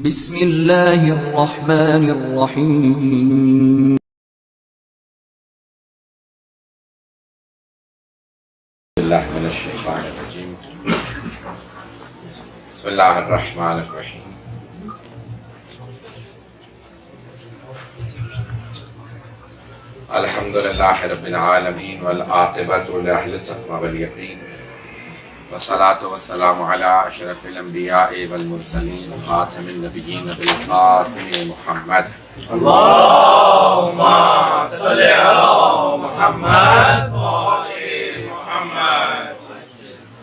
بسم اللہ الرحمن الرحیم اللہ من الشیطان الرجیم بسم اللہ الرحمن الرحیم الحمدللہ رب العالمین والعاقبۃ لأہل التقوی والیقین والصلاة والسلام علی اشرف الانبیاء والمرسلین خاتم النبیین بالقاسم محمد اللهم صل على محمد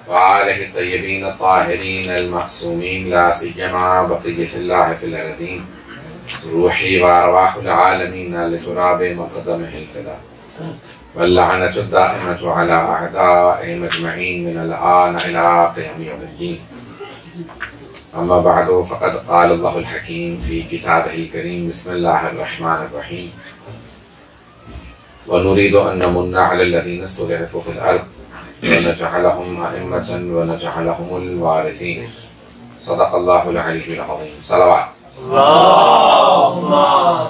وآلہ الطیبین الطاہرین المعصومین لا سیما بقیۃ اللہ فی الارضین روحی وارواح العالمین لتراب مقدمہ الفدا واللعنة الدائمة على أعدائهم أجمعين من الآن إلى قيام يوم الدين. أما بعد فقد قال الله الحكيم في كتابه الكريم بسم الله الرحمن الرحيم ونريد أن نمن على الذين استضعفوا في الأرض ونجعلهم أئمة ونجعلهم الوارثين. صدق الله العلي العظيم. صلوات. اللهم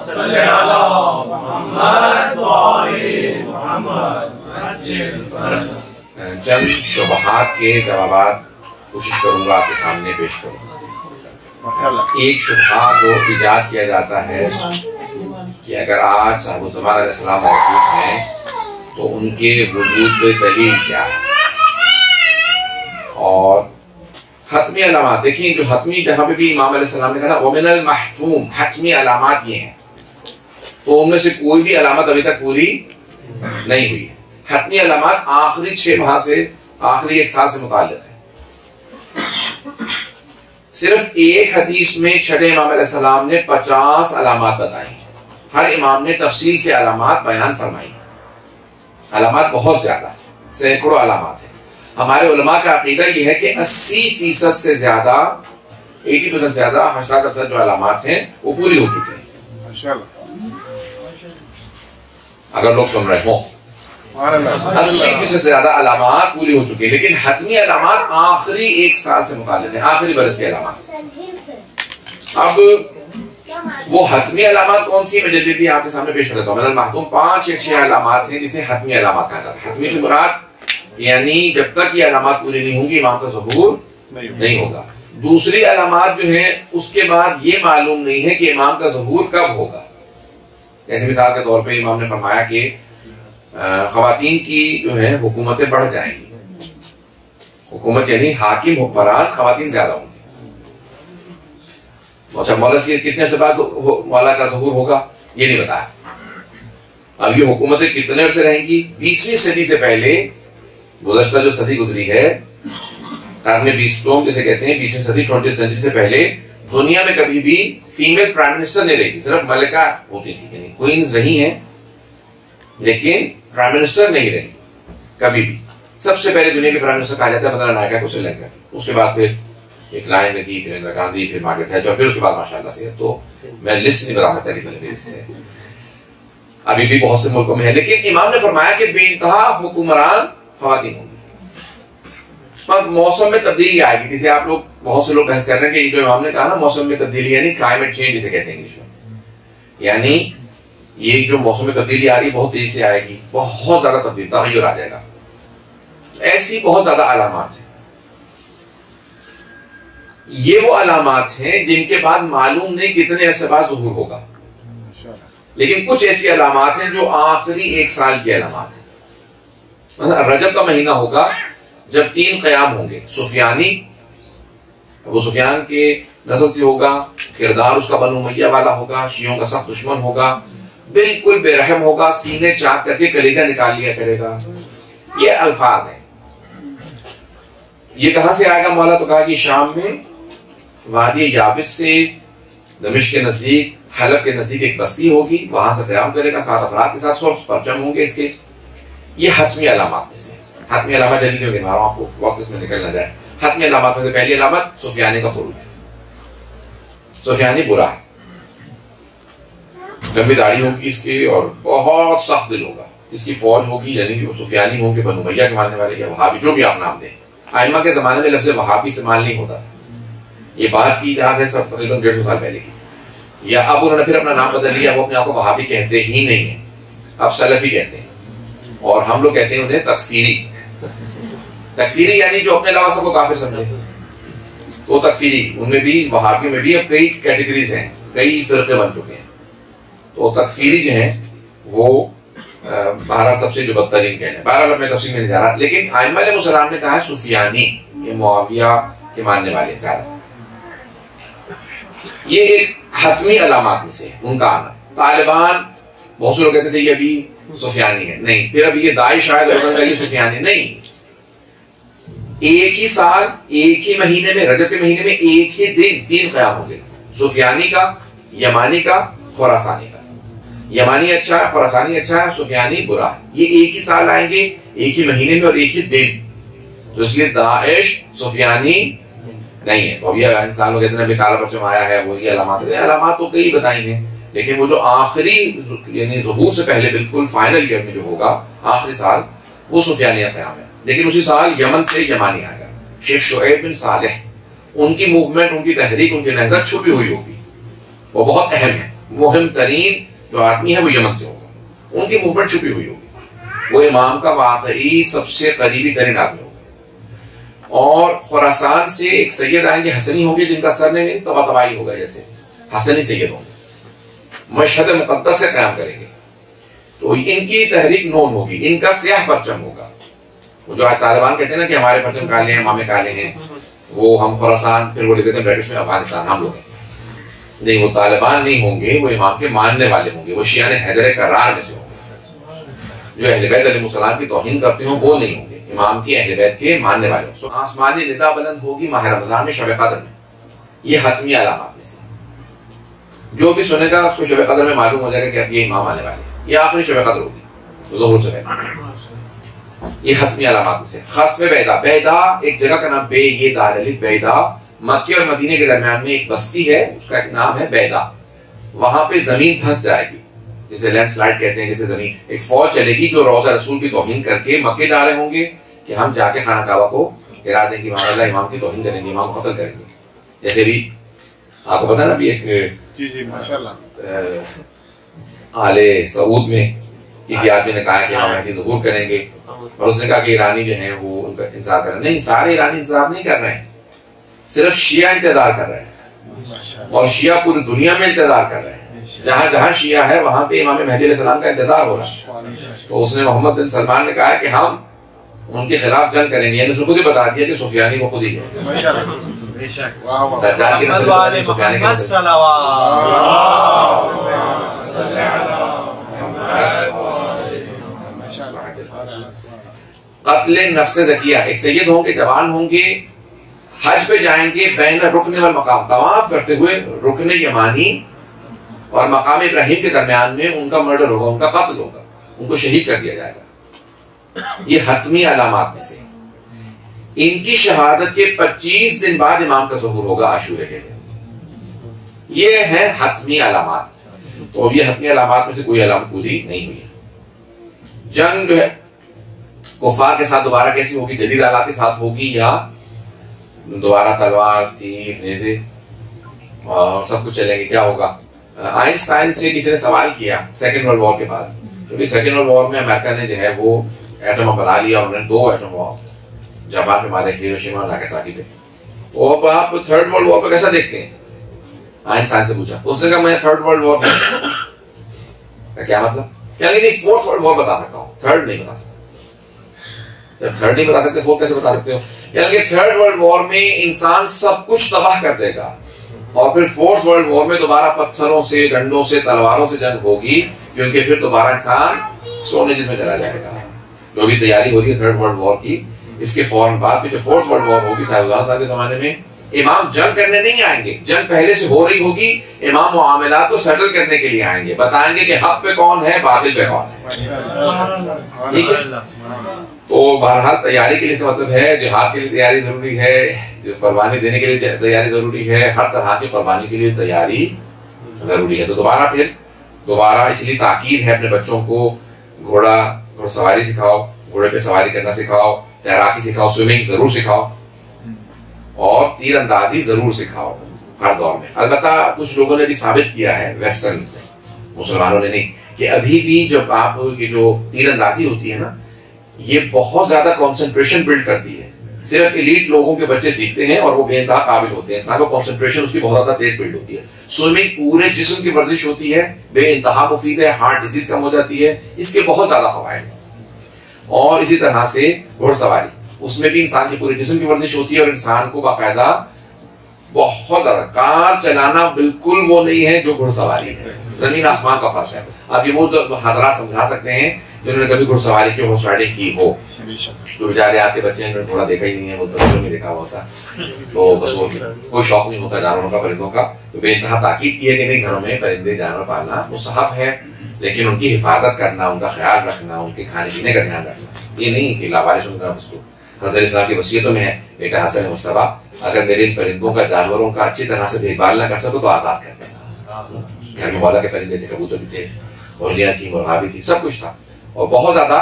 صل على محمد وآل محمد. چند شبہات کے جوابات کوشش کروں گا آپ کے سامنے پیش کروں. ایک شبہہ جو ایجاد کیا جاتا ہے کہ اگر آج صاحب الزمان علیہ السلام موجود ہیں تو ان کے وجود پہ دلیل کیا ہے. اور حتمی علامات دیکھیں، جو حتمی جہاں پہ بھی امام علیہ السلام نے کہا نا وَمِنَ الْمَحْتُوم، حتمی علامات یہ ہیں، تو ان میں سے کوئی بھی علامت ابھی تک پوری نہیں ہوئی ہے. حتمی علامات آخری 6 ماہ سے آخری 1 سال سے متعلق ہے. صرف ایک حدیث میں چھٹے امام علیہ السلام نے 50 علامات بتائی ہیں. ہر امام نے تفصیل سے علامات بیان فرمائی. علامات بہت زیادہ ہیں، سینکڑوں علامات ہیں. ہمارے علماء کا عقیدہ یہ ہے کہ 80% سے زیادہ 80% سے زیادہ 80% جو علامات ہیں وہ پوری ہو چکی ہیں. اگر لوگ سن رہے ہوں 80% سے زیادہ علامات پوری ہو چکی ہیں، لیکن حتمی علامات آخری 1 سال سے متعلق ہیں، آخری برس کے علامات. اب وہ حتمی علامات کون سی میں جلدی آپ کے سامنے پیش کرتا ہوں. المحتوم 5 یا 6 علامات ہیں جسے حتمی علامات کہا جاتا ہے. حتمی سے مراد یعنی جب تک یہ علامات پوری نہیں ہوں گی امام کا ظہور نہیں ہوگا. دوسری علامات جو ہیں اس کے بعد یہ معلوم نہیں ہے کہ امام کا ظہور کب ہوگا. جیسے مثال کے طور پہ امام نے فرمایا کہ خواتین کی جو ہے حکومتیں بڑھ جائیں گی. حکومت یعنی حاکم حکمران خواتین زیادہ ہوں گی. اچھا مولا سے کتنے عرصے بعد مولا کا ظہور ہوگا یہ نہیں بتایا. اب یہ حکومتیں کتنے عرصے رہیں گی. 20ویں صدی سے پہلے، گزشتہ جو صدی گزری ہے قرن 20 جسے کہتے ہیں 20ویں صدی 20th سینچری سے پہلے دنیا میں کبھی بھی فیمیل پرائم منسٹر نہیں رہی تھی. صرف ملکہ ہوتی تھی، یعنی کوئنز رہی ہیں لیکن پرائم منسٹر نہیں رہی کبھی بھی. سب سے پہلے دنیا کے پرائم منسٹر کہا جاتا ہے مدر نائکا کو سری لنکا. اس کے بعد پھر ایک لائن لگی، پھر اندرا گاندھی، پھر مارگریٹ تھیچر، پھر اس کے بعد ماشاءاللہ سے. تو میں لسٹ نہیں بتا سکتا کتنے سے ابھی بھی بہت سے ملکوں میں ہے. لیکن امام نے فرمایا کہ بے انتہا حکمران خواتین ہوں گی. موسم میں تبدیلی آئے گی، جسے آپ لوگ بہت سے لوگ بحث کر رہے ہیں کہ جو امام نے کہا نا موسم میں تبدیلی یعنی کلائمیٹ چینج جسے کہتے ہیں انگلش میں، یعنی یہ جو موسم میں تبدیلی آ رہی ہے بہت تیزی سے آئے گی، بہت زیادہ تبدیلی تغیر آ جائے گا. ایسی بہت زیادہ علامات ہیں. یہ وہ علامات ہیں جن کے بعد معلوم نہیں کتنے عرصے بعد ظہور ہوگا. لیکن کچھ ایسی علامات ہیں جو آخری 1 سال کی علامات ہیں. مثلا رجب کا مہینہ ہوگا جب 3 قیام ہوں گے. سفیانی، ابو سفیان کے نسل سے ہوگا، کردار اس کا بنو امیہ والا ہوگا، شیعوں کا سخت دشمن ہوگا، بالکل بے رحم ہوگا، سینے چاک کر کے کلیجہ نکال لیا کرے گا. یہ الفاظ ہیں. یہ کہاں سے آئے گا مولا؟ تو کہا کہ شام میں وادی یابس سے دمشق کے نزدیک، حلب کے نزدیک ایک بستی ہوگی، وہاں سے قیام کرے گا 7 افراد کے ساتھ، 100 پرچم ہوں گے اس کے. یہ حتمی علامات میں سے. حتمی علامات جلدی ہو گئی، آپ کو وقت اس میں نکل نہ جائے. حتمی علامات میں سے پہلی علامت سفیانی کا خروج. سفیانی برا ہے، لمبی داڑھی ہوگی اس کی اور بہت سخت دل ہوگا. اس کی فوج ہوگی، یعنی کہ وہ سفیانی ہوں گے، بنو امیہ کے ماننے والے یا وہابی، جو بھی آپ نام دیں. ائمہ کے زمانے میں لفظ وہابی استعمال نہیں ہوتا تھا. یہ بات کی یاد ہے سب تقریباً 150 سال پہلے کی. یا اب انہوں نے پھر اپنا نام بدل لیا, وہ اپنے آپ کو وہابی کہتے ہی نہیں ہیں, اب سلفی کہتے ہیں, اور ہم لوگ کہتے ہیں انہیں تکفیری. تکفیری یعنی جو اپنے علاوہ سب کو کافر سمجھے, تو تکفیری. ان میں بھی, وہابیوں میں بھی اب کئی کیٹیگریز ہیں, کئی فرقے بن چکے ہیں. تو تکفیری جو ہیں وہ بہرحال سب سے جو بدترین کہنے. بہرحال اب میں تفصیل میں نہیں جا رہا, لیکن ائمہ علیہ السلام نے کہا ہے سفیانی, یہ معاویہ کے ماننے والے زیادہ. یہ ایک حتمی علامات میں سے ان کا آنا. طالبان بہت سے لوگ کہتے تھے یہ ابھی سفیانی ہے, نہیں. پھر ابھی یہ داعش شاید یہ سفیانی نہیں. ایک ہی سال, ایک ہی مہینے میں, رجب کے مہینے میں ایک ہی دن 3 قیام ہوں گے, سفیانی کا, یمانی کا, خراسانی کا. یمانی اچھا ہے, خراسانی اچھا ہے, سفیانی برا ہے. یہ ایک ہی سال آئیں گے, ایک ہی مہینے میں اور ایک ہی دن. تو اس لیے داعش سفیانی نہیں ہے. تو اب یہ انسان لوگ اتنے بھی کالا پرچم آیا ہے, وہ یہ علامات, علامات تو کئی بتائی ہیں, لیکن وہ جو آخری یعنی ظہور سے پہلے بالکل فائنل ایئر میں جو ہوگا آخری سال, وہ سفیانی قیام ہے. لیکن اسی سال یمن سے یمانی آئے گا, شیخ شعیب بن صالح. ان کی موومنٹ, ان کی تحریک, ان کی نہضت چھپی ہوئی ہوگی, وہ بہت اہم ہے. مہم ترین جو آدمی ہے وہ یمن سے ہوگا, ان کی موومنٹ چھپی ہوئی ہوگی. وہ امام کا واقعی سب سے قریبی ترین آدمی ہوگا. اور خراسان سے ایک سید آئیں گے, حسنی ہوں گے, جن کا سر نہیں تبا تباہی ہوگا, جیسے حسنی سید ہوں گے, مشہد مقدس سے قیام کریں گے. تو ان کی تحریک نون ہوگی, ان کا سیاہ پرچم ہوگا. وہ جو آج طالبان کہتے ہیں نا کہ ہمارے پرچم کالے ہیں, امامے کالے ہیں, وہ ہم خراسان, پھر وہ لکھتے ہیں بریٹش میں افغانستان ہم لوگ ہیں. نہیں, وہ طالبان نہیں ہوں گے, وہ امام کے ماننے والے ہوں گے, وہ شیعہ حیدر کرار میں سے ہوں گے. جو اہل بیت علیہ السلام کی توہین کرتے ہوں وہ نہیں ہوں گے, امام کی اہل بیت کے ماننے والے ہوں. آسمانی ندا بلند ہوگی ماہ رمضان میں, شب قدر میں. یہ حتمی علامات میں سے جو بھی سنے گا اس کو شب قدر میں معلوم ہو جائے گا کہ اب یہ امام آنے والے. یہ آخری شب قدر ہوگی ظہور سے پہلے. یہ حتمی علامات میں سے. خصف بیدا, بیدا ایک جگہ کا نام, بے یہ دال الف, بیدا مکے اور مدینے کے درمیان میں ایک بستی ہے, اس کا ایک نام ہے بیدا. وہاں پہ زمین دھنس جائے گی, جسے لینڈ سلائڈ کہتے ہیں, جسے زمین, ایک فوج چلے گی جو روضہ رسول کی توہین کر کے مکے جا رہے ہوں گے کہ ہم جا کے خانہ کعبہ کو گرا دیں گے, امام اللہ امام کی توہین کریں گے, امام کو قتل کریں گے. جیسے بھی آپ کو پتا نا, ابھی ایک آل سعود میں کسی آدمی نے کہا کہ امام مہدی ظہور کریں گے, اور اس نے کہا کہ ایرانی جو ہیں وہ ان کا انتظار کر رہے ہیں. نہیں, سارے ایرانی انتظار نہیں کر رہے ہیں, صرف شیعہ انتظار کر رہے ہیں, اور شیعہ پوری دنیا میں انتظار کر رہے ہیں. جہاں جہاں شیعہ ہے وہاں پہ امام مہدی علیہ السلام کا انتظار ہو رہا ہے. تو اس نے, محمد بن سلمان نے کہا کہ ہم ان کے خلاف جنگ کریں گے. یعنی اس نے خود ہی بتا دیا کہ سفیانی وہ خود ہی ہے. دجال کی نسل سفیانی کی نسل. قتل نفس زکیہ, ایک سید ہوں گے, جوان ہوں گے, حج پہ جائیں گے, بین رکن والمقام, طواف کرتے ہوئے رکن یمانی اور مقام ابراہیم کے درمیان میں ان کا مرڈر ہوگا, ان کا قتل ہوگا, ان کو شہید کر دیا جائے گا. یہ حتمی علامات میں سے. ان کی شہادت کے 25 دن بعد امام کا ظہور ہوگا عاشورے کے دن. یہ ہے حتمی علامات. تو اب یہ حتمی علامات میں سے کوئی علامت پوری نہیں ہوئی ہے. جنگ جو ہے کفار کے ساتھ دوبارہ کیسی ہوگی, جدید آلات کے ساتھ ہوگی, یا دوبارہ تلوار, تیر, نیزے اور سب کچھ چلیں گے, کیا ہوگا؟ آئنسٹائن سے کسی نے سوال کیا سیکنڈ ورلڈ وار کے بعد, کیونکہ سیکنڈ ورلڈ وار میں امریکہ نے جو ہے وہ ایٹم بنا لیا, اور انہوں نے 2 ایٹم وار جاپان پہ مارے, ہیروشیما اور ناگاساکی پہ. تو اب آپ تھرڈ ورلڈ وار کو کیسا دیکھتے ہیں؟ آئنسٹائن سے پوچھا, اس نے کہا میں تھرڈ ورلڈ وار کیا مطلب, یعنی نہیں, فورتھ ورلڈ وار بتا سکتا ہوں, تھرڈ نہیں بتا سکتا. جب تھرڈ نہیں بتا سکتے, فورتھ کیسے بتا سکتے ہو؟ یعنی کہ تھرڈ ورلڈ وار میں انسان سب کچھ تباہ کر دے گا, اور پھر فورتھ ورلڈ وار میں دوبارہ پتھروں سے, ڈنڈوں سے, تلواروں سے جنگ ہوگی, کیونکہ پھر دوبارہ انسان اسٹون ایجز میں چلا جائے گا. جو بھی تیاری ہو رہی ہے تھرڈ ورلڈ وار کی, اس کے فوراً بعد جو فورتھ ورلڈ وار ہوگی صاحب صاحب کے زمانے میں, امام جنگ کرنے نہیں آئیں گے, جنگ پہلے سے ہو رہی ہوگی, امام معاملات کو سیٹل کرنے کے لیے آئیں گے, بتائیں گے کہ حق پہ کون ہے, باطل پہ کون ہے. ٹھیک ہے, تو بہرحال تیاری کے لیے اس کا مطلب ہے جہاد کے لیے تیاری ضروری ہے, قربانی دینے کے لیے تیاری ضروری ہے, ہر طرح کی قربانی کے لیے تیاری ضروری ہے. تو دوبارہ اس لیے تاکید ہے اپنے بچوں کو گھوڑا سواری سکھاؤ, گھوڑے پہ سواری کرنا سکھاؤ, تیراکی سکھاؤ, سوئمنگ ضرور سکھاؤ, اور تیر اندازی ضرور سکھاؤ ہر دور میں. البتہ کچھ لوگوں نے بھی ثابت کیا ہے ویسٹرنز نے, مسلمانوں نے نہیں, کہ ابھی بھی جب آپ کی جو تیر اندازی ہوتی ہے نا, یہ بہت زیادہ کانسنٹریشن بلڈ کرتی ہے. صرف ایلیٹ لوگوں کے بچے سیکھتے ہیں اور وہ بے انتہا قابل ہوتے ہیں. انسان کو کانسنٹریشن اس کی بہت زیادہ تیز بلڈ ہوتی ہے. سوئمنگ پورے جسم کی ورزش ہوتی ہے, بے انتہا مفید ہے, ہارٹ ڈیزیز کم ہو جاتی ہے, اس کے بہت زیادہ فوائد ہیں. اور اسی طرح سے گھوڑ سواری, اس میں بھی انسان کے پورے جسم کی ورزش ہوتی ہے اور انسان کو باقاعدہ بہت زیادہ. کار چلانا بالکل وہ نہیں ہے جو گھڑ سواری ہے, زمین آسمان کا فرق ہے. اب یہ وہ حضرات سمجھا سکتے ہیں جنہوں نے کبھی گھڑ سواری کی ہارس رائڈنگ کی ہو. تو بیچارے آج کے بچے ہیں, انہوں نے تھوڑا دیکھا ہی نہیں ہے, وہ تصویروں میں دیکھا ہوا ہوتا, تو بس وہ کوئی شوق نہیں ہوتا جانوروں کا, پرندوں کا. تو بے انتہا تاکید کی ہے کہ نہیں, گھروں میں پرندے جانور پالنا مستحب ہے, لیکن ان کی حفاظت کرنا, ان کا خیال رکھنا, ان کے کھانے پینے کا دھیان رکھنا, یہ نہیں کہ لاوارث ہونا. اس کو حضرت اسلام کی وصیتوں میں ہے, بیٹا حسن مصطفیٰ, اگر میرے ان پرندوں کا, جانوروں کا اچھی طرح سے دیکھ بھال نہ کر سکو تو آزاد کر دینا. گھر میں مولا کے پرندے تھے, کبوتر بھی تھے, مرغیاں تھیں, مرغا بھی تھی, سب کچھ تھا. اور بہت زیادہ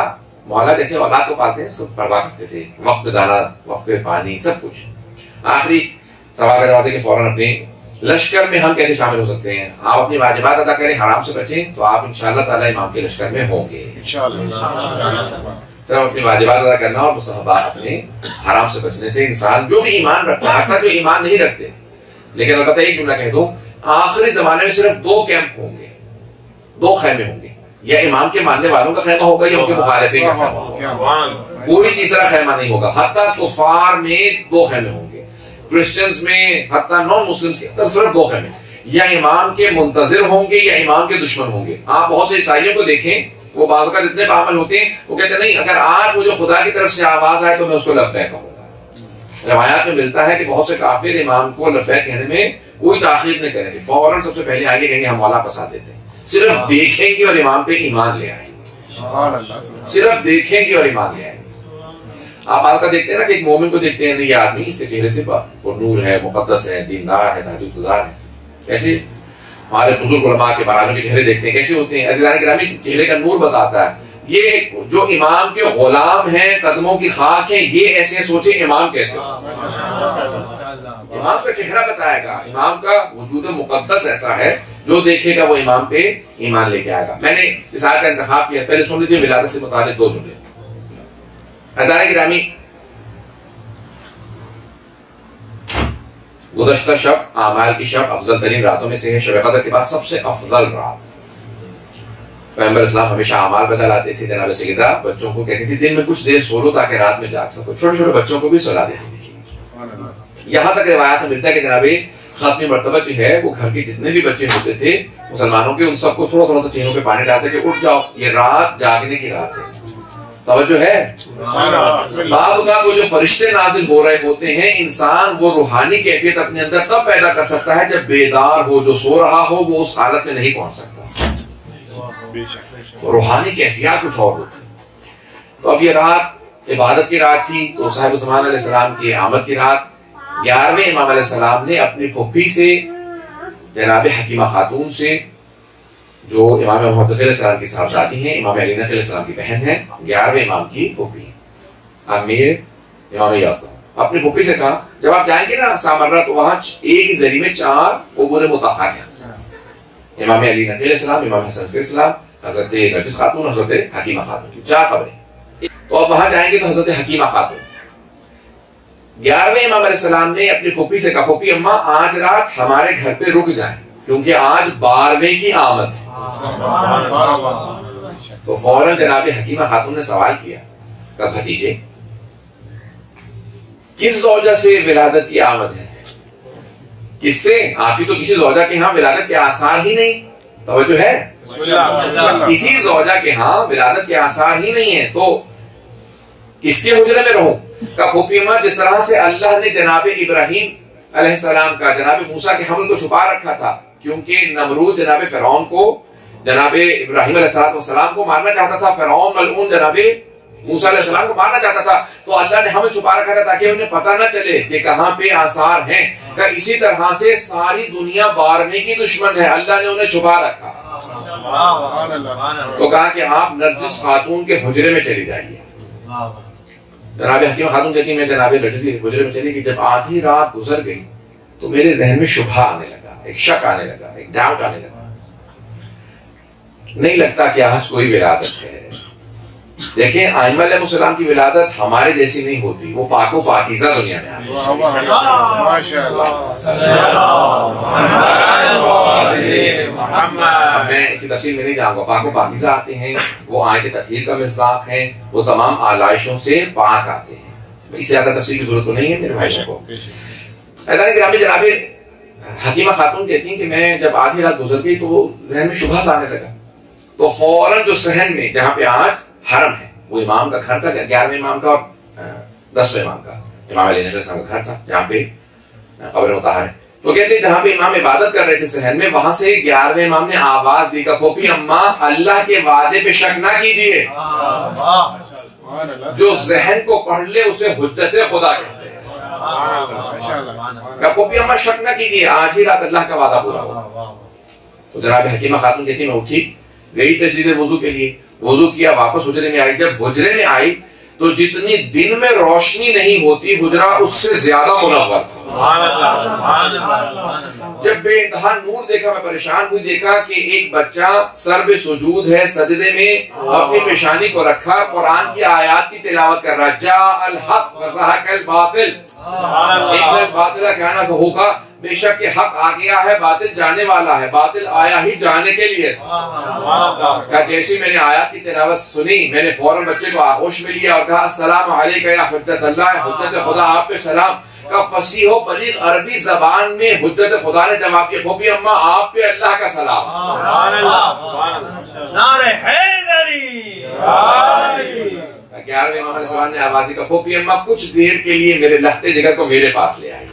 مولا جیسے اولاد کو پالتے ہیں اس کو پرواہ کرتے تھے, وقت پہ دانا, وقت پہ پانی, سب کچھ. آخری سوال کا جواب ہے کہ فوراً اپنے لشکر میں ہم کیسے شامل ہو سکتے ہیں. آپ اپنی واجبات ادا کریں, حرام سے بچیں, تو آپ انشاءاللہ تعالیٰ امام کے لشکر میں ہوں گے. صرف اپنی واجبات ادا کرنا اور مستحبات اپنے حرام سے بچنے سے انسان جو بھی ایمان رکھتا ہے, حتیٰ جو ایمان نہیں رکھتے. لیکن البتہ ایک جملہ کہہ دوں, آخری زمانے میں صرف 2 کیمپ ہوں گے, 2 خیمے ہوں گے, یا امام کے ماننے والوں کا خیمہ ہوگا یا ان کے مخالفین کا خیمہ ہوگا. کوئی تیسرا خیمہ نہیں ہوگا. حتیٰ کفار میں 2 خیمے ہوں گے, کرسچنز میں, حتیٰ نان مسلمز کے اندر صرف 2 خیمے, یا امام کے منتظر ہوں گے یا امام کے دشمن ہوں گے. آپ بہت سے عیسائیوں کو دیکھیں, وہ بعض اوقات اتنے بعمل ہوتے ہیں, وہ کہتے ہیں نہیں, اگر آج مجھے خدا کی طرف سے آواز آئے تو میں اس کو لبیک کہوں گا. روایات میں ملتا ہے کہ بہت سے کافر امام کو لبیک کہنے میں کوئی تاخیر نہیں کریں گے, فوراً سب سے پہلے آگے کہیں گے ہم مولا پسا دیتے ہیں. صرف دیکھیں گے اور امام پہ ایمان لے آئیں گے, صرف دیکھیں گے اور ایمان لے آئیں گے. آپ آج کا دیکھتے ہیں نا کہ ایک مومن کو دیکھتے ہیں, نہیں یہ آدمی اس کے چہرے سے نور ہے, مقدس ہے, دیندار ہے, تہجد گزار ہے. ایسے ہمارے بزرگ علماء کے مہاراجوں کے چہرے دیکھتے ہیں کیسے ہوتے ہیں. عزیزان گرامی, چہرے کا نور بتاتا ہے. یہ جو امام کے غلام ہیں, قدموں کی خاک ہیں, یہ ایسے سوچے امام کیسے ہو. امام کا چہرہ بتائے گا, امام کا وجود مقدس ایسا ہے, جو دیکھے گا وہ امام پہ ایمان لے کے آئے گا. میں نے اس آیت کا انتخاب کیا, پہلے سن لیجیے ولادت سے متعلق 2 جملے. عزیزان گرامی, گزشتہ شب اعمال کی شب افضل ترین راتوں میں سے ہے. شب قدر کے بعد سب سے افضل رات. پیغمبر اسلام ہمیشہ اعمال بتلاتے تھے. جناب سیدہ بچوں کو کہتی تھی دن میں کچھ دیر سو لو تاکہ رات میں جاگ سکو. چھوٹے چھوٹے بچوں کو بھی سلا دیتی تھی. یہاں تک روایات میں ملتا ہے کہ جناب ختمی مرتبہ جو ہے وہ گھر کے جتنے بھی بچے ہوتے تھے مسلمانوں کے, ان سب کو تھوڑا تھوڑا سا چہروں پہ پانی ڈالتے کہ اٹھ جاؤ, یہ رات جاگنے کی رات ہے. توجہ ہے. بعض اوقات وہ جو فرشتے نازل ہو رہے ہوتے ہیں, انسان وہ روحانی کیفیت اپنے اندر تب پیدا کر سکتا ہے جب بیدار ہو. جو سو رہا ہو وہ اس حالت میں نہیں پہنچ سکتا. روحانی کیفیات کچھ اور ہوتی. تو اب یہ رات عبادت کی رات تھی, تو صاحب زمان علیہ السلام کی آمد کی رات. 11ویں امام علیہ السلام نے اپنی پھوپھی سے, جناب حکیمہ خاتون سے, جو امام محمد علیہ السلام کی صاحبزادی ہیں, امام علی علیہ السلام کی بہن ہیں, 11ویں امام کی پھوپھی امیر امام یاسر, اپنی پھوپھی سے کہا جب آپ جائیں گے نا سامرہ تو وہاں ایک ہی ذریعے میں 4 قبور مطہر ہیں. امام علی علیہ السلام, امام حسن علیہ السلام, حضرت نرجس خاتون, حضرت حکیمہ خاتون, 4 قبریں. تو اب وہاں جائیں گے تو حضرت حکیمہ خاتون. 11ویں امام علیہ السلام نے اپنی پھوپھی سے کہا پھوپھی اماں آج رات ہمارے گھر پہ رک جائیں کیونکہ آج 12ویں کی آمد. تو فوراً جناب حکیمہ خاتون نے سوال کیا کہ بھتیجے کس زوجہ سے ولادت کی آمد ہے؟ کس سے؟ آپ کی تو کسی زوجہ کے ہاں ولادت کے آثار ہی نہیں. توجہ ہے, کسی زوجہ کے ہاں ولادت کے آثار ہی نہیں ہے, تو کس کے حجرے میں رہوں؟ کا پھوپھی اماں جس طرح سے اللہ نے جناب ابراہیم علیہ السلام کا, جناب موسیٰ کے حمل کو چھپا رکھا تھا, کیونکہ نمرود جناب فرعون کو, جناب ابراہیم علیہ السلام کو مارنا چاہتا تھا. فرعون ملعون جناب موسیٰ علیہ السلام کو مارنا چاہتا تھا, تو اللہ نے حمل چھپا رکھا تھا تاکہ انہیں پتہ نہ چلے کہ کہاں پہ آثار ہیں. کہ اسی طرح سے ساری دنیا 12ویں کی دشمن ہے, اللہ نے انہیں چھپا رکھا. تو کہا کہ آپ نرجس خاتون کے حجرے میں چلی جائیے. جناب حکیمہ خاتون کہتی ہیں میں جناب لڑکی سے حجرے میں چلی کہ جب آدھی رات گزر گئی تو میرے ذہن میں شبہ آنے لگا، ایک شک آنے لگا، ایک ڈاؤٹ آنے لگا، نہیں لگتا کہ آج کوئی ولادت ہے۔ دیکھیں ائمہ علیہ السلام کی ولادت ہمارے جیسی نہیں ہوتی، وہ پاک و پاکیزہ دنیا میں آئی۔ اب میں اسی تفصیل میں نہیں جاؤں گا، پاک و پاکیزہ آتے ہیں، وہ آیت تطہیر کا مصداق ہیں، وہ تمام آلائشوں سے پاک آتے ہیں، اس سے زیادہ تفصیل کی ضرورت تو نہیں ہے میرے بھائی کو۔ جناب حکیمہ خاتون کہتی ہیں کہ میں جب آدھی رات گزر گئی تو ذہن میں شبہ سا آنے لگا، تو فوراً جو صحن میں جہاں پہ آج حرم ہے، وہ امام کا گھر تھا، 11ویں امام کا اور 10ویں امام کا، امام علی نگر صاحب کا گھر تھا جہاں پہ قبر مطہر ہے، تو کہتے ہیں جہاں پہ امام عبادت کر رہے تھے صحن میں، وہاں سے 11ویں امام نے آواز دی کہ پھوپھی اماں اللہ کے وعدے پہ شک نہ کیجیے، جو ذہن کو پڑھ لے اسے حجت خدا کہتے ہیں، کہ پھوپھی اماں شک نہ کیجیے آج ہی رات اللہ کا وعدہ پورا ہوگا۔ تو جناب حکیمہ خاتون کہتی میں اٹھی، گئی تجدید وضو کے لیے، وضو کیا، واپس حجرے میں آئی، جب حجرے میں آئی تو جتنی دن میں روشنی نہیں ہوتی حجرہ اس سے زیادہ منور تھا۔ جب بے انتہا نور دیکھا میں پریشان ہوئی، دیکھا کہ ایک بچہ سر بے سجود ہے، سجدے میں اپنی پیشانی کو رکھا، قرآن کی آیات کی تلاوت کر رہا، جاء الحق وزہق الباطل ان الباطل کان زہوقا، بے شک کہ حق آ گیا ہے، باطل جانے والا ہے، باطل آیا ہی جانے کے لیے تھا۔ کہ جیسی میں نے آیات کی تلاوت سنی، میں نے فوراً بچے کو آغوش میں لیا اور کہا السلام علیکہ یا حجت اللہ، حجت خدا آپ پہ سلام۔ کا فصیح و بلیغ عربی زبان میں حجت خدا نے جواب دیا پھوپھی اماں آپ پہ اللہ کا سلام۔ نعرہ حیدری، 11ویں امام علیہ السلام نے آواز دی کہ پھوپھی اماں کچھ دیر کے لیے میرے لخت جگر کو میرے پاس لے آئی۔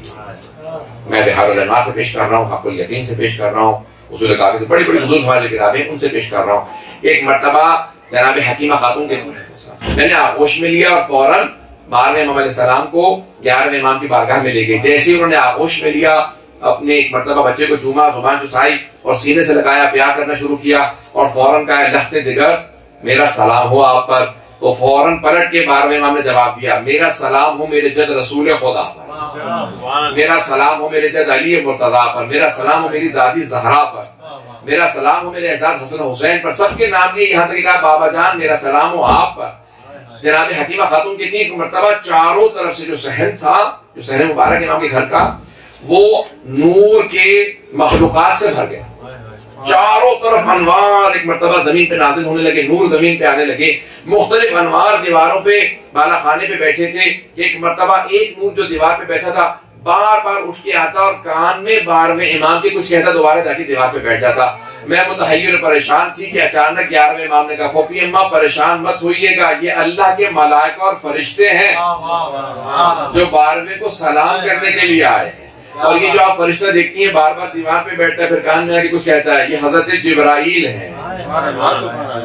میں بحار الانوار سے پیش کر رہا ہوں، حق الیقین سے پیش کر رہا ہوں، اصول کافی سے بڑی بڑی بزرگ ہماری کتابیں ان سے پیش کر رہا ہوں۔ ایک مرتبہ جناب حکیمہ خاتون کے میں نے آغوش میں لیا اور فوراً 12ویں امام علیہ السلام کو 11ویں امام کی بارگاہ میں لے گئی۔ جیسے ہی انہوں نے آغوش میں لیا، اپنے ایک مرتبہ بچے کو چوما، زبان چسائی اور سینے سے لگایا، پیار کرنا شروع کیا اور فوراً کہا لخت جگر میرا سلام ہو آپ پر۔ تو فوراً پلٹ کے 12ویں امام نے جواب دیا میرا سلام ہو میرے جد رسول خدا پر، میرا سلام ہو میرے جد علی مرتضیٰ پر، میرا سلام ہو میری دادی زہرا پر، میرا سلام ہو میرے اعزاز حسن حسین پر، سب کے نام لیے، یہاں تک کہ کہا بابا جان میرا سلام ہو آپ پر۔ جناب حکیمہ خاتون کہتی ہیں کہ مرتبہ چاروں طرف سے جو صحن تھا، جو صحن مبارک امام کے گھر کا، وہ نور کے مخلوقات سے بھر گیا، چاروں طرف انوار ایک مرتبہ زمین پہ نازل ہونے لگے، نور زمین پہ آنے لگے، مختلف انوار دیواروں پہ، بالا خانے پہ بیٹھے تھے۔ ایک مرتبہ ایک نور جو دیوار پہ بیٹھا تھا بار بار اٹھ کے آتا اور کان میں 12ویں امام کے کچھ کہتا، دوبارہ جا کے دیوار پہ بیٹھ جاتا۔ میں متحیر پریشان تھی کہ اچانک 11ویں امام نے کہا پھوپھی اماں پریشان مت ہوئیے گا، یہ اللہ کے ملائکہ اور فرشتے ہیں جو 12ویں کو سلام کرنے کے لیے آئے ہیں، اور یہ جو آپ فرشتہ دیکھتی ہیں بار بار دیوار پہ بیٹھتا ہے پھر کان میں آ کے کچھ کہتا ہے، یہ حضرت جبرائیل ہیں،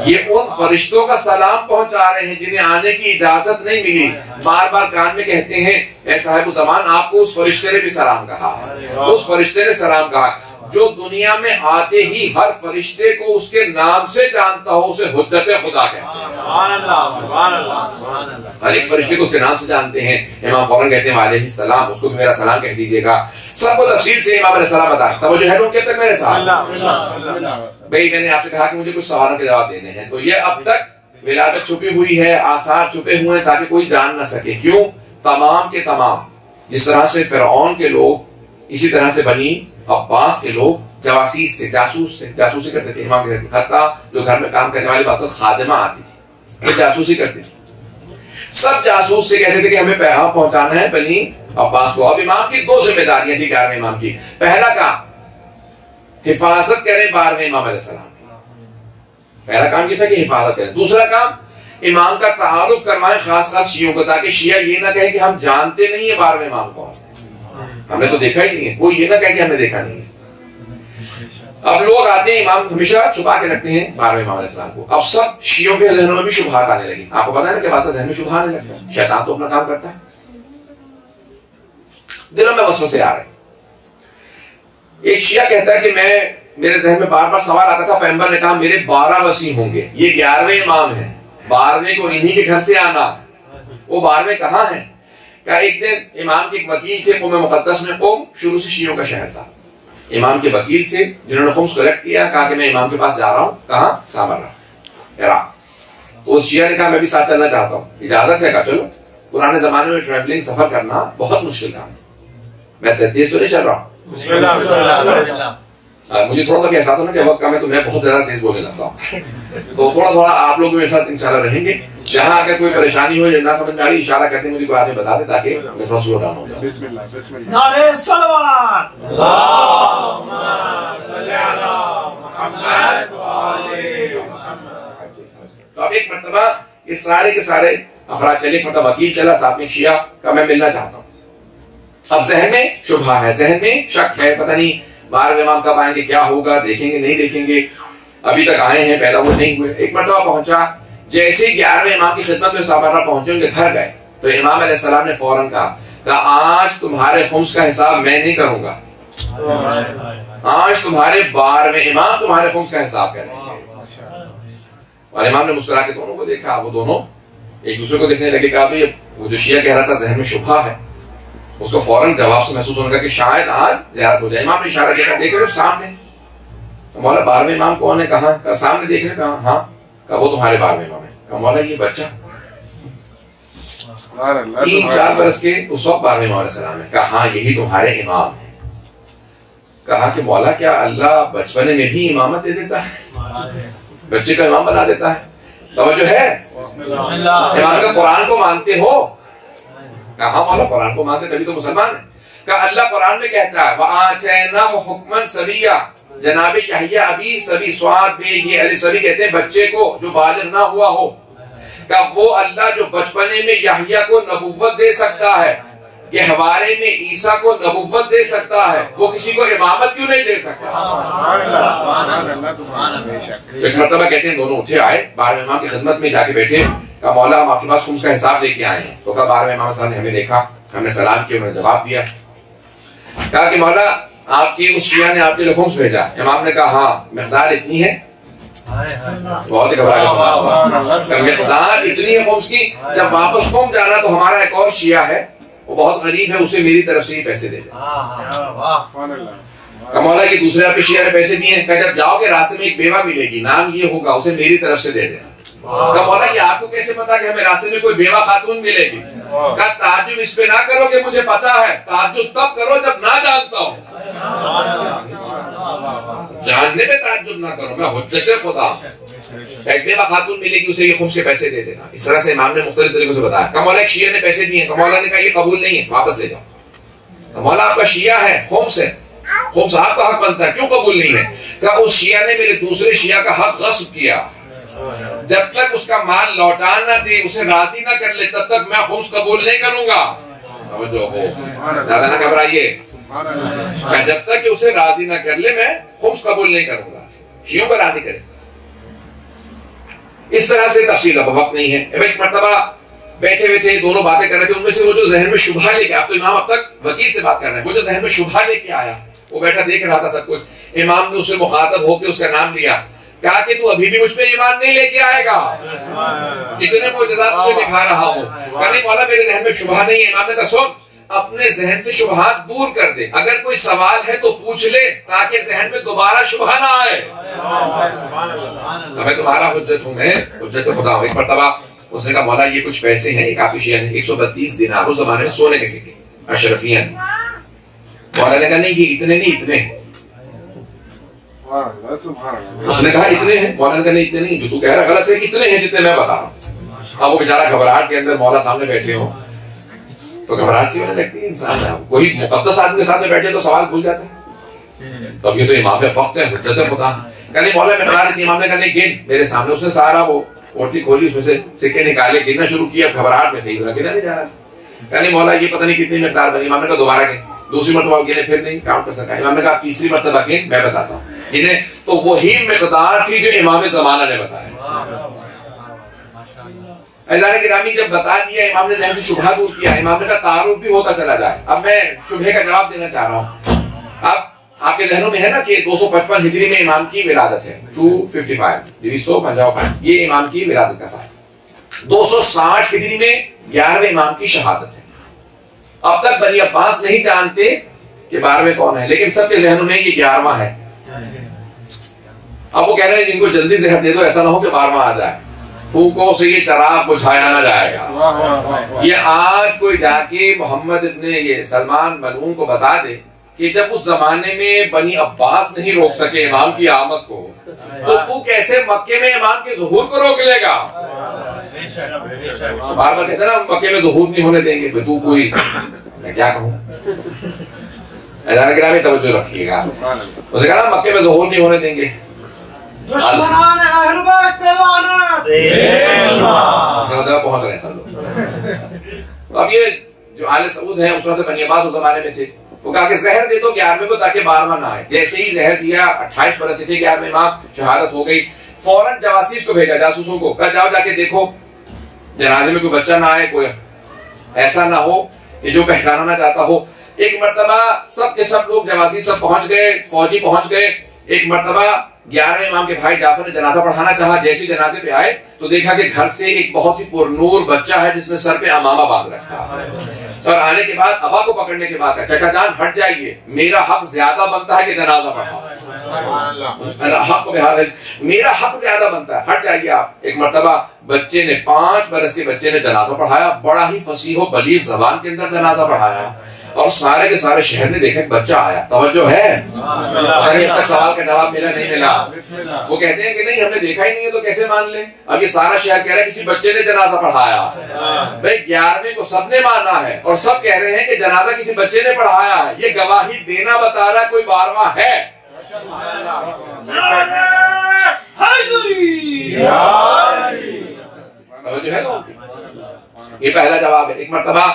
یہ ان فرشتوں کا سلام پہنچا رہے ہیں جنہیں آنے کی اجازت نہیں ملی، بار بار کان میں کہتے ہیں اے صاحب زمان آپ کو اس فرشتے نے بھی سلام کہا ہے، اس فرشتے نے سلام کہا جو دنیا میں آتے ہی ہر فرشتے کو اس کے نام سے جانتا ہو اسے حجت خدا کہتے ہیں، ہر ایک فرشتے کو اس کے نام سے جانتے ہیں۔ امام فوراً کہتے ہیں علیہ السلام، اس کو بھی میرا سلام کہہ دیجیے گا۔ سب کو تفصیل سے امام علیہ السلام بتا، توجہ ہے لوگ کب تک میرے ساتھ؟ بھائی میں نے آپ سے کہا کہ مجھے کچھ سوالوں کے جواب دینے ہیں، تو یہ اب تک ولادت چھپی ہوئی ہے، آثار چھپے ہوئے ہیں تاکہ کوئی جان نہ سکے۔ کیوں؟ تمام کے تمام، جس طرح سے فرعون کے لوگ، اسی طرح سے بنی عباس کے لوگ جواسیس سے، جاسوسی کرتے تھے امام کے گھر، حتیٰ جو گھر میں کام کرنے والی بات خادمہ آتی تھی وہ جاسوسی کرتی تھی، سب جاسوس سے کہتے تھے کہ ہمیں پیغام پہنچانا ہے بنی عباس کو۔ اب امام کی 2 ذمہ داریاں تھیں 11ویں امام کی۔ پہلا کام حفاظت کریں 12ویں امام علیہ السلام کی، پہلا کام یہ تھا کہ حفاظت کریں۔ دوسرا کام امام کا تعارف کروائیں خاص خاص شیعوں کو، تاکہ شیعہ یہ نہ کہیں کہ ہم جانتے نہیں ہیں 12ویں امام کو، ہم نے تو دیکھا ہی نہیں ہے، کوئی یہ نہ کہے کہ ہم نے دیکھا نہیں ہے۔ اب لوگ آتے ہیں، امام ہمیشہ چھپا کے رکھتے ہیں 12ویں امام علیہ السلام کو۔ اب سب شیعوں کے ذہنوں میں بھی شبہات آنے لگی، آپ کو پتا ہے نا کہ بات ذہن میں شبہ آنے لگتا ہے، شیطان تو اپنا کام کرتا ہے، دلوں میں وسوسے آ رہے ہیں۔ ایک شیعہ کہتا ہے کہ میرے ذہن میں بار بار سوال آتا تھا، پیغمبر نے کہا میرے 12 وصی ہوں گے، یہ 11ویں امام ہیں، 12ویں کو انہی کے گھر سے آنا ہے، وہ بار میں کہاں ہیں؟ کہ ایک دن امام کے ایک وکیل تھے قوم مقدس میں، قوم شروع سے شیعوں کا شہر تھا، امام کے وکیل تھے جنہوں نے خمس کلیکٹ کیا، کہا کہ میں امام کے پاس جا رہا ہوں، کہاں؟ سامرا عراق۔ تو اس شیعہ نے کہا میں بھی ساتھ چلنا چاہتا ہوں، اجازت ہے؟ کہا چلو۔ پرانے زمانے میں ٹریولنگ سفر کرنا بہت مشکل کام ہے، میں تیز تو نہیں چل رہا ہوں، مجھے تھوڑا سا بھی احساس ہونا کہ وقت کم ہے تو میں بہت زیادہ تیز بولنے لگتا ہوں، تو تھوڑا تھوڑا آپ لوگ میرے ساتھ انشاءاللہ رہیں گے، جہاں اگر کوئی پریشانی ہو یا نہ سمجھ میں آ رہی اشارہ کرتے مجھے کوئی آدمی بتا دے تاکہ میں تھوڑا سلو ڈاؤن ہو جاؤں۔ بسم اللہ بسم اللہ۔ نعرہ صلوات تو اب ایک مرتبہ یہ سارے کے سارے افراد چلے، ایک مرتبہ وکیل چلا، ساتھ میں شیعہ کا میں ملنا چاہتا ہوں۔ اب ذہن میں شبہ ہے، ذہن میں شک ہے، پتہ نہیں 12ویں امام کب آئیں گے، کیا ہوگا، دیکھیں گے نہیں دیکھیں گے، ابھی تک آئے ہیں پیدا وہ نہیں ہوئے۔ ایک مرتبہ پہنچا، جیسے 11ویں امام کی خدمت میں سامرا پہنچے، ان کے گھر گئے تو امام علیہ السلام نے فوراً کہا آج تمہارے خمس کا حساب میں نہیں کروں گا، آج تمہارے 12ویں امام تمہارے خمس کا حساب کریں گے۔ اور امام نے مسکرا کے دونوں کو دیکھا، وہ دونوں ایک دوسرے کو دیکھنے لگے، کہا بھائی وہ جو شیعہ کہہ رہا تھا ذہن میں شبہ ہے، اس کو فوراً جواب سے محسوس ہونے کا کہ شاید آج زیارت ہو جائے۔ امام نے اشارہ کیا، دیکھ رہے ہو سامنے؟ مولا 12ویں امام کون ہے؟ کہاں؟ سامنے دیکھ رہے؟ کہاں؟ ہاں۔ کہا وہ تمہارے 12ویں امام ہے۔ کہا مولا یہ بچہ 3-4 برس کے اس وقت 12ویں امام علیہ السلام ہے۔ کہا ہاں یہی تمہارے امام ہے۔ کہا کہ مولا کیا اللہ بچپنے میں بھی امامت دے دیتا ہے، بچے کا امام بنا دیتا ہے؟ توجہ ہے؟ امام کا قرآن کو مانتے ہو؟ کہا ہاں مولا قرآن کو مانتے تبھی تو مسلمان ہیں۔ کہا اللہ قرآن میں کہتا ہے وَآتَيْنَاهُ حُكْمًا صَبِيًّا، جناب یحییٰ ابھی سبی سواد بے یہ الف سبی کہتے ہیں بچے کو جو بالغ نہ ہوا ہو، کہ وہ اللہ جو بچپنے میں یحییٰ کو نبوت دے سکتا ہے، گہوارے میں عیسیٰ کو نبوت دے سکتا ہے، وہ کسی کو امامت کیوں نہیں دے سکتا؟ ایک مرتبہ کہتے ہیں دونوں اٹھے آئے 12ویں امام کی خدمت میں جا کے بیٹھے، کہا مولا ہم آپ کے پاس خمس کا حساب لے کے آئے ہیں۔ تو کہا 12ویں امام صاحب نے ہمیں دیکھا، ہم نے سلام کیا، انہوں نے جواب دیا۔ کہا کہ مولا آپ کی اس شیعہ نے آپ کے لیے خمس بھیجا۔ امام نے کہا ہاں مقدار اتنی ہے، بہت ہی گھبرا کے مقدار اتنی ہے خمس کی، جب واپس قوم جانا تو ہمارا ایک اور شیعہ ہے وہ بہت غریب ہے، اسے میری طرف سے ہی پیسے دے دیں۔ کہ مولا کہ دوسرے آپ کے شیعہ نے پیسے دیے ہیں، کہ جب جاؤ گے راستے میں ایک بیوہ ملے گی، نام یہ ہوگا، اسے میری طرف سے دے دینا۔ کہ مولا یہ آپ کو کیسے پتا کہ ہمیں راستے میں کوئی بیوہ خاتون ملے گی؟ کہ تعجب اس پہ نہ کرو کہ مجھے پتا ہے، تعجب تب کرو جب نہ جانتا ہوں، جاننے پہ تعجب نہ کرو، میں حجت خدا ہوں۔ ایک بیوہ خاتون ملے گی، اسے یہ خمس کے پیسے دے دینا۔ اس طرح سے امام نے مختلف طریقوں سے بتایا۔ کہ مولا ایک شیعہ نے پیسے دیے ہیں، کہ مولا نے کہا یہ قبول نہیں ہے، واپس لے جاؤ۔ کہ مولا آپ کا شیعہ ہے، خمس ہے، خمس آپ کا حق بنتا ہے، کیوں قبول نہیں ہے؟ کہ اس شیعہ نے میرے دوسرے شیعہ کا حق غصب کیا، جب تک اس کا مال لوٹا نہ دے، اسے راضی نہ کر لے، تب تک میں خمس قبول نہیں کروں گا۔ توجہ ہو، زیادہ نہ گھبرائیے، کہ جب تک کہ اسے راضی نہ کر لے میں خمس قبول نہیں کروں گا، شیعوں کو راضی کرے۔ اس طرح سے تفصیل اب وقت نہیں ہے۔ اب ایک مرتبہ بیٹھے ہوئے تھے، دونوں باتیں کر رہے تھے، ان میں سے وہ جو ذہن میں شبہ لے کے، آپ تو امام اب تک وکیل سے بات کر رہے ہیں، وہ جو ذہن میں شبہ لے کے آیا، وہ بیٹھا دیکھ رہا تھا سب کچھ۔ امام نے اسے مخاطب ہو کے اس کا نام لیا، کہا کہ تو ابھی بھی مجھ پہ ایمان نہیں لے کے آئے گا، اتنے معجزات تجھے دکھا رہا ہوں۔ کہا نہیں مولا میرے ذہن میں شبہ نہیں ہے۔ امام نے کہا سن، اپنے ذہن سے شبہات دور کر دے، اگر کوئی سوال ہے تو پوچھ لے تاکہ ذہن میں دوبارہ شبہ نہ آئے۔ میں تمہارا حجت ہوں، میں حجت خدا ہوں۔ ایک مرتبہ اس نے کہا مولا یہ کچھ پیسے ہیں، کافی شیعہ نے 132 دینار، اس زمانے میں سونے کے سکے اشرفیہ نے۔ مولا نے کہا نہیں یہ اتنے نہیں، اتنے ہیں۔ اس نے کہا اتنے ہیں؟ مولا نے کہا نہیں اتنے نہیں، جو تو کہہ رہا غلط ہے، اتنے ہیں جتنے میں بتا رہا ہوں۔ اب وہ بیچارہ گھبراہٹ کے اندر، مولا سامنے بیٹھے ہوں تو گھبراہٹ سی ہونے لگتی ہے انسان ہے، کوئی مقدس آدمی کے سامنے بیٹھے تو سوال بھول جاتا ہے۔ تب یہ تو امام وقت ہے، حجت خدا۔ کہ نہیں مولا مقدار اتنی، امام نے کہا نہیں گن میرے سامنے۔ اس نے سارا وہ پوٹلی کھولی، اس میں سے سکے نکالے، گننا شروع کیا، گھبراہٹ میں صحیح طرح گنا نہیں جا رہا تھا۔ کہ نہیں مولا یہ پتہ نہیں کتنی مقدار بنی۔ امام نے کہا دوبارہ گن، دوسری مرتبہ گنے، پھر نہیں کاؤنٹ کر سکا۔ امام نے کہا تیسری مرتبہ گن، میں بتاتا ہوں گنے، تو وہی مقدار تھی جو امام زمانہ نے بتایا۔ عزیزان گرامی جب بتا دیا، امام نے ذہن سے شبہ دور کیا، امام نے کہا تعارف بھی ہوتا چلا جائے۔ اب میں شبہ کا جواب دینا چاہ رہا ہوں۔ اب آپ کے ذہنوں میں ہے نا کہ 255 ہجری میں امام کی ولادت ہے، 255 یہ امام کی ولادت کا سال۔ 260 ہجری میں 11ویں امام کی شہادت ہے. اب تک بنی عباس نہیں جانتے کہ 12ویں کون ہے، لیکن سب کے ذہنوں میں یہ 11واں ہے. اب وہ کہہ رہے ہیں ان کو جلدی زہر دے دو، ایسا نہ ہو کہ 12واں آ جائے، پھوکوں سے یہ چراغ بجھایا نہ جائے گا. یہ آج کوئی جا کے محمد ابن یہ سلمان ملعون کو بتا دے کہ جب اس زمانے میں بنی عباس نہیں روک سکے امام کی آمد کو، تو کیسے مکے میں امام کے ظہور کو روک لے گا؟ بار بار کہتے ہیں نا مکے میں ظہور نہیں ہونے دیں گے. تو کوئی میں کیا کہوں، گرامی توجہ رکھیے گا. اسے کہا نا مکے میں ظہور نہیں ہونے دیں گے. دشمنان اہل بیت پہ لعنت. پہنچ رہے ہیں سب لوگ. اب یہ جو آل سعود ہیں اس طرح سے بنی عباس اس زمانے میں تھے، وہ کہا کہ زہر دے دو 11ویں کو تاکہ 12واں نہ آئے. جیسے ہی زہر دیا 28 برس کے تھے 11ویں امام شہادت ہو گئی. فوراً جواسیس کو بھیجا، جاسوسوں کو کہا جاؤ جا کے دیکھو جنازے میں کوئی بچہ نہ آئے، کوئی ایسا نہ ہو کہ جو پہچانا نہ چاہتا ہو. ایک مرتبہ سب کے سب لوگ جواسیس سب پہنچ گئے، فوجی پہنچ گئے. ایک مرتبہ 11ویں امام کے بھائی جعفر نے جنازہ پڑھانا چاہا. جیسے جنازے پہ آئے تو دیکھا کہ گھر سے ایک بہت ہی پرنور بچہ ہے جس نے سر پہ امامہ باندھ رکھا ہے. اور آنے کے بعد ابا کو پکڑنے کے بعد چچا جان ہٹ جائیے، میرا حق زیادہ بنتا ہے کہ جنازہ پڑھا. حق کو بہار ہے، میرا حق زیادہ بنتا ہے، ہٹ جائیے آپ. ایک مرتبہ بچے نے 5 برس کے بچے نے جنازہ پڑھایا، بڑا ہی فصیح و بلیغ زبان کے اندر جنازہ پڑھایا. اور سارے کے سارے شہر نے دیکھا کہ بچہ آیا. توجہ ہے، سوال کا جواب ملا نہیں ملا. وہ کہتے ہیں کہ نہیں ہم نے دیکھا ہی نہیں ہے تو کیسے مان لیں. اب یہ سارا شہر کہہ رہا ہے کسی بچے نے جنازہ پڑھایا. بھائی 11ویں کو سب نے مانا ہے اور سب کہہ رہے ہیں کہ جنازہ کسی بچے نے پڑھایا ہے. یہ گواہی دینا بتا رہا ہے کوئی 12واں ہے. توجہ ہے، یہ پہلا جواب ہے. ایک مرتبہ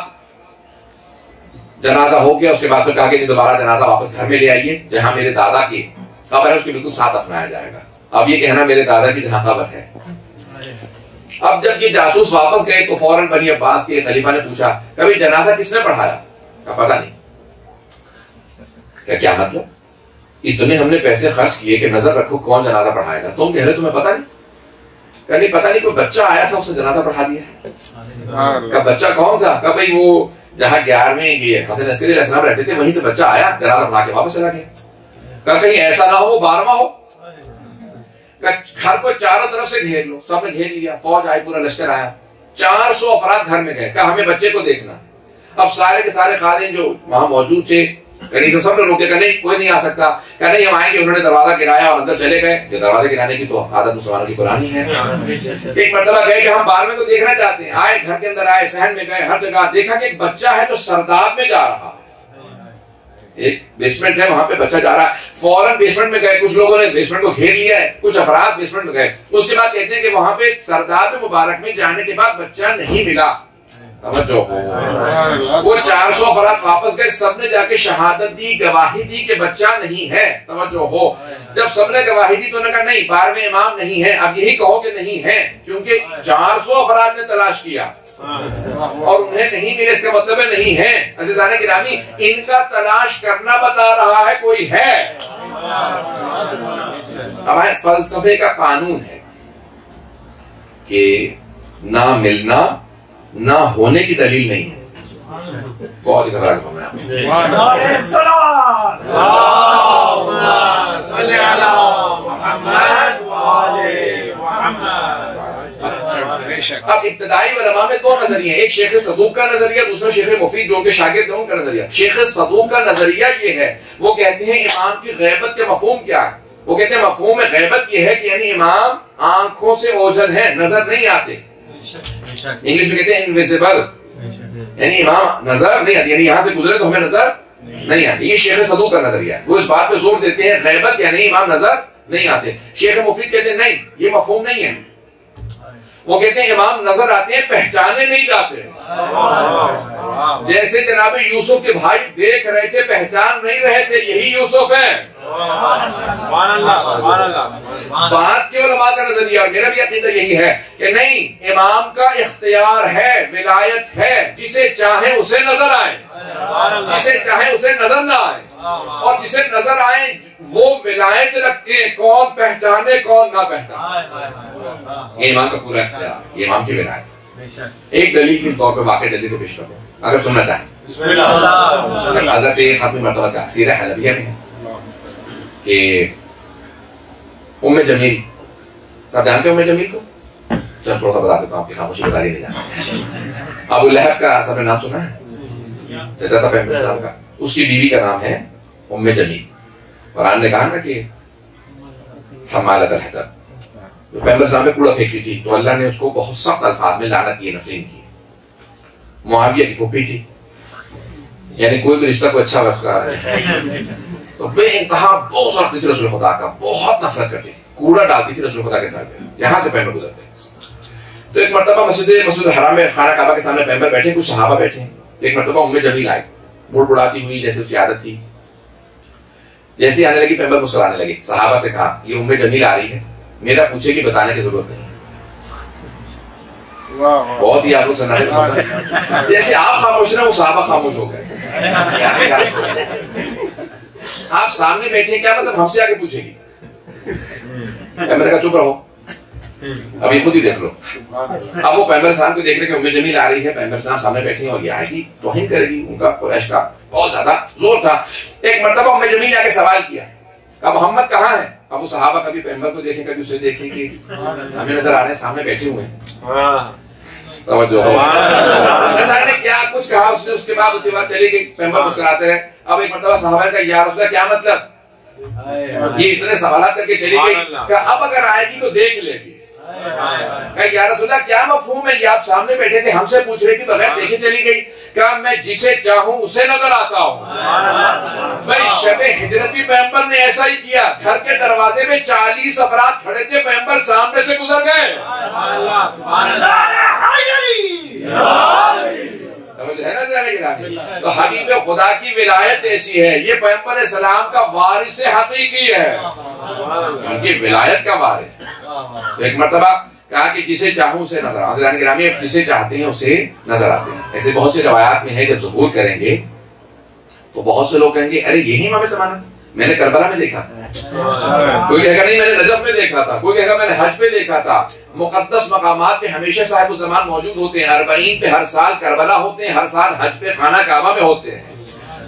جنازہ ہو گیا، اس کے بعد پھر کہا کہ دوبارہ جنازہ واپس گھر میں لے آئیے، جہاں میرے دادا کی قبر ہے اس کے بالکل ساتھ دفنایا جائے گا. اب یہ کہنا میرے دادا کی جہاں قبر ہے. اب جب یہ جاسوس واپس گئے تو فوراً بنی عباس کے خلیفہ نے پوچھا کبھی جنازہ کس نے پڑھایا؟ کہا پتہ نہیں. کیا مطلب؟ اتنے ہم نے پیسے خرچ کیے کہ نظر رکھو کون جنازہ پڑھائے گا، تم کہہ رہے تمہیں پتہ نہیں؟ کہ نہیں پتہ نہیں، کوئی بچہ آیا تھا اس نے جنازہ پڑھا دیا. کہ بچہ کون تھا؟ کہ بھائی وہ جہاں 11ویں یہ حسن عسکری علیہ السلام رہتے تھے وہیں سے بچہ آیا، جنازہ پڑھا کے واپس چلا گیا. کہ کہیں ایسا نہ ہو 12واں ہو. گھر کو چاروں طرف سے گھیر لو. سب نے گھیر لیا، فوج آئی، پورا لشکر آیا. 400 افراد گھر میں گئے. کہا ہمیں بچے کو دیکھنا. اب سارے کے سارے خادم جو وہاں موجود تھے سب نے روکے، کہ نہیں کوئی نہیں آ سکتا. کہ نہیں ہم آئیں گے. انہوں نے دروازہ گرایا اور اندر چلے گئے. جو دروازے گرانے کی تو عادت مسلمانوں کی پرانی ہے. ایک مرتبہ گئے کہ ہم 12ویں کو دیکھنا چاہتے ہیں. آئے، گھر کے اندر آئے، صحن میں گئے، ہر جگہ دیکھا کہ ایک بچہ ہے جو سرداب میں جا رہا ہے. ایک بیسمنٹ ہے وہاں پہ بچہ جا رہا ہے. فوراً بیسمنٹ میں گئے. کچھ لوگوں نے بیسمنٹ کو گھیر لیا ہے، کچھ افراد بیسمنٹ میں گئے. اس کے بعد کہتے ہیں کہ وہاں پہ سرداب مبارک میں جانے کے بعد بچہ نہیں ملا. توجہ ہو، وہ 400 افراد واپس گئے. سب نے جا کے شہادت دی، گواہی دی کہ بچہ نہیں ہے. توجہ ہو، جب سب نے گواہی دی تو انہوں نے کہا نہیں 12ویں امام نہیں ہے. اب یہی کہو کہ نہیں ہے، کیونکہ 400 افراد نے تلاش کیا اور انہیں نہیں ملے، اس کا مطلب ہے نہیں ہے. عزیزان گرامی، ان کا تلاش کرنا بتا رہا ہے کوئی ہے. ہمارے فلسفے کا قانون ہے کہ نہ ملنا نہ ہونے کی دلیل نہیں ہے. بہت ہی گھبرا کے اب ابتدائی علماء میں 2 نظریے، ایک شیخ صدوق کا نظریہ، دوسرا شیخ مفید جو ان کے شاگرد ہیں ان کا نظریہ. شیخ صدوق کا نظریہ یہ ہے، وہ کہتے ہیں امام کی غیبت کے مفہوم کیا ہے. وہ کہتے ہیں مفہوم غیبت یہ ہے کہ یعنی امام آنکھوں سے اوجھل ہے، نظر نہیں آتے. انگلش میں کہتے ہیں انویزیبل، یعنی امام نظر نہیں آتی، یعنی یہاں سے گزرے تو ہمیں نظر نہیں آتی. یہ شیخ صدوق کا نظریہ ہے. وہ اس بات پہ زور دیتے ہیں غیبت یعنی امام نظر نہیں آتے. شیخ مفید کہتے ہیں نہیں، یہ مفہوم نہیں ہے. وہ کہتے ہیں امام نظر آتے ہیں، پہچانے نہیں جاتے. جیسے جناب یوسف کے بھائی دیکھ رہے تھے، پہچان نہیں رہے تھے، یہی یوسف ہے. بات کے علماء کا نظریہ اور میرا بھی عقیدہ یہی ہے کہ نہیں، امام کا اختیار ہے، ولایت ہے. جسے چاہے اسے نظر آئے، جسے چاہے اسے نظر نہ آئے، اور جسے نظر آئے وہ ولایت رکھتے ہیں، کون پہچانے کون نہ پہچانے. یہ امام کا پورا اختیار، یہ امام کی ولایت. ایک دلیل کے طور پہ واقعہ جلدی سے پیش کرو اگر سننا چاہیں. حضرت خاتم مرتبہ کا سیرہ حلبیہ میں ہے کہ ام جمیل، سب جانتے ہیں ام جمیل کو؟ چل تھوڑا سا بتا دیتا ہوں، آپ کی خاموشی بتا نہیں جانتے. ابو لہب کا سب نے نام سنا ہے؟ چچا تھا پیغمبر اسلام کا، اس کی بیوی کا نام ہے ام جمیل. قرآن نے کہا نا کہ حمالۃ الحطب، جو پیغمبر اسلام پہ کوڑا پھینکتی تھی، تو اللہ نے اس کو بہت سخت الفاظ میں لعنت کی، نفرین کی. معاویہ کی پھوپھی تھی، یعنی کوئی بھی رشتہ کو اچھا وسکا تو بے انتہا بہت رکھتی تھی رسول خدا کا، بہت نفرت کرتی تھی، کوڑا ڈالتی تھی رسول خدا کے ساتھ میں یہاں سے پیغمبر گزرتے. تو ایک مرتبہ مسجد الحرام میں خانہ کعبہ کے سامنے پیغمبر بیٹھے، کچھ صحابہ بیٹھے. ایک مرتبہ ام جمیل آئی بڑھ بڑھاتی ہوئی، جیسے اس کی عادت تھی. جیسے آنے لگی پیغمبر مسکرانے لگے. صحابہ سے کہا یہ ام جمیل آ رہی ہے، میرا پوچھے کہ بتانے کی ضرورت نہیں. بہت ہی آپ کو سنانے میں جیسے آپ خاموش رہے وہ صحابہ خاموش ہو گئے. آپ سامنے بیٹھے کیا مطلب ہم سے آگے پوچھے گی؟ میں نے کہا چپ رہو، ابھی خود ہی دیکھ لو. اب وہ پیغمبر صاحب کو دیکھ رہے کہ ام جمیل آ رہی ہے، پیغمبر صاحب سامنے بیٹھے ہیں اور یہ آئے گی توہین کرے گی. ان کا قریش کا بہت زیادہ زور تھا. ایک مرتبہ ام جمیل نے آ کے سوال کیا کہ محمد کہاں ہے؟ اب وہ صحابہ کبھی پیغمبر کو دیکھیں کبھی اسے دیکھیں کہ ہمیں نظر آ رہے ہیں سامنے بیٹھے ہوئے ہیں. توجہ نے کیا کچھ کہا اس نے، اس کے بعد اتنی بار چلی گئی. پیغمبر مسکراتے رہے. اب ایک مرتبہ صحابہ کا یا رسول اللہ کیا مطلب؟ یہ اتنے سوالات کر کے چلی گئی کہ اب اگر آئے گی تو دیکھ لے گی. کہ یا رسول اللہ کیا مفہوم ہے؟ یہ آپ سامنے بیٹھے تھے ہم سے پوچھ رہے کہ بغیر دیکھے چلی گئی. کہ میں جسے چاہوں اسے نظر آتا ہوں. بھائی شب ہجرت بھی پیغمبر نے ایسا ہی کیا. گھر کے دروازے میں 40 افراد کھڑے تھے، پیغمبر سامنے سے گزر گئے. ہے نا؟ تو حبیب خدا کی ولایت ایسی ہے، یہ پیغمبر اسلام کا وارث حقیقی ہے، ان کی ولایت کا وارث. تو ایک مرتبہ کہا کہ جسے چاہوں اسے نظر آتا. حضرات گرامی جسے چاہتے ہیں اسے نظر آتے ہیں. ایسے بہت سی روایات میں ہے جب ظہور کریں گے تو بہت سے لوگ کہیں گے ارے یہی امام زمانہ میں نے کربلا میں دیکھا تھا. کوئی کہے گا نہیں میں نے نجف میں دیکھا تھا. کوئی کہے گا میں نے حج پہ دیکھا تھا. مقدس مقامات پہ ہمیشہ صاحب الزمان موجود ہوتے ہیں. 40 پہ ہر سال کربلا ہوتے ہیں، ہر سال حج پہ خانہ کعبہ میں ہوتے ہیں.